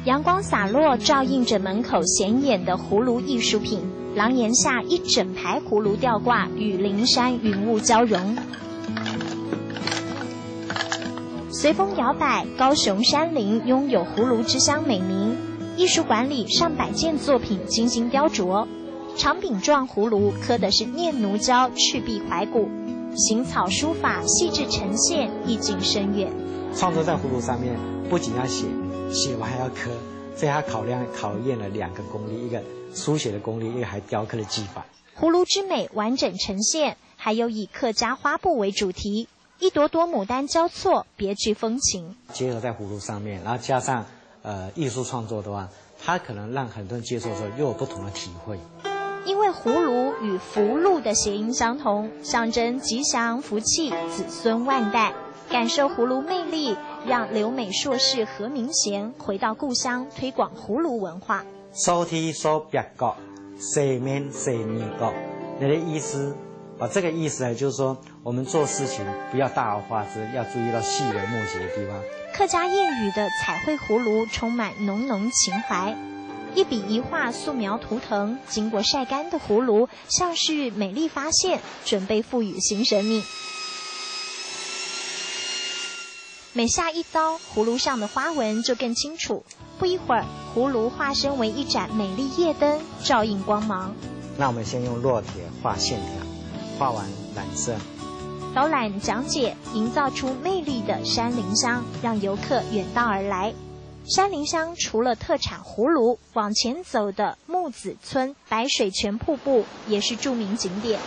阳光洒落，照映着门口显眼的葫芦艺术品。廊檐下一整排葫芦吊挂，与灵山云雾交融。随风摇摆，高雄山林拥有葫芦之乡美名。艺术馆里上百件作品精心雕琢，长柄状葫芦刻的是念奴娇赤壁怀古，行草书法细致呈现，意境深远。创作在葫芦上面，不仅要写完还要刻，所以他考验了2个功力，一个书写的功力，一个还雕刻的技法。葫芦之美完整呈现，还有以客家花布为主题，一朵朵牡丹交错，别具风情。结合在葫芦上面，然后加上艺术创作的话，它可能让很多人接受的时候又有不同的体会。因为葫芦与福禄的谐音相同，象征吉祥福气、子孙万代。感受葫芦魅力，让留美硕士何明贤回到故乡推广葫芦文化。收题收别角，谁面谁面角，你的意思这个意思呢，就是说我们做事情不要大而化之，要注意到细微末节的地方。客家谚语的彩绘葫芦充满浓浓情怀，一笔一画素描图腾，经过晒干的葫芦像是美丽发现，准备赋予新生命。每下一刀，葫芦上的花纹就更清楚。不一会儿，葫芦化身为一盏美丽夜灯，照映光芒。那我们先用烙铁画线条，画完染色。导览讲解，营造出魅力的山林乡，让游客远道而来。山林乡除了特产葫芦，往前走的木子村白水泉瀑布也是著名景点。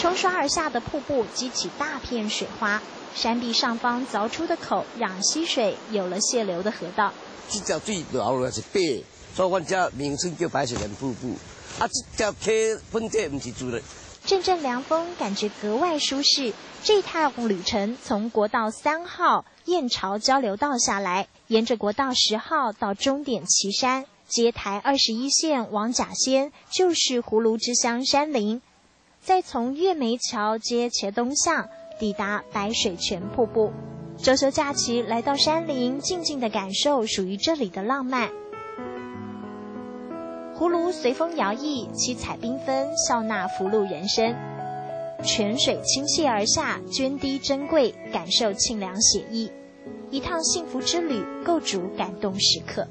冲刷而下的瀑布激起大片水花，山壁上方凿出的口让溪水有了泄流的河道。这条水流落是白，所以我这名称叫白水泉瀑布。这条溪本地不是住的。阵阵凉风，感觉格外舒适。这趟旅程从国道3号燕巢交流道下来，沿着国道10号到终点旗山，接台21线往甲仙，就是葫芦之乡山林。再从月眉桥接茄东巷，抵达白水泉瀑布。周休假期来到山林，静静地感受属于这里的浪漫。葫芦随风摇曳，七彩缤纷，笑纳福禄人生。泉水倾泻而下，涓滴珍贵，感受沁凉写意。一趟幸福之旅，构筑感动时刻。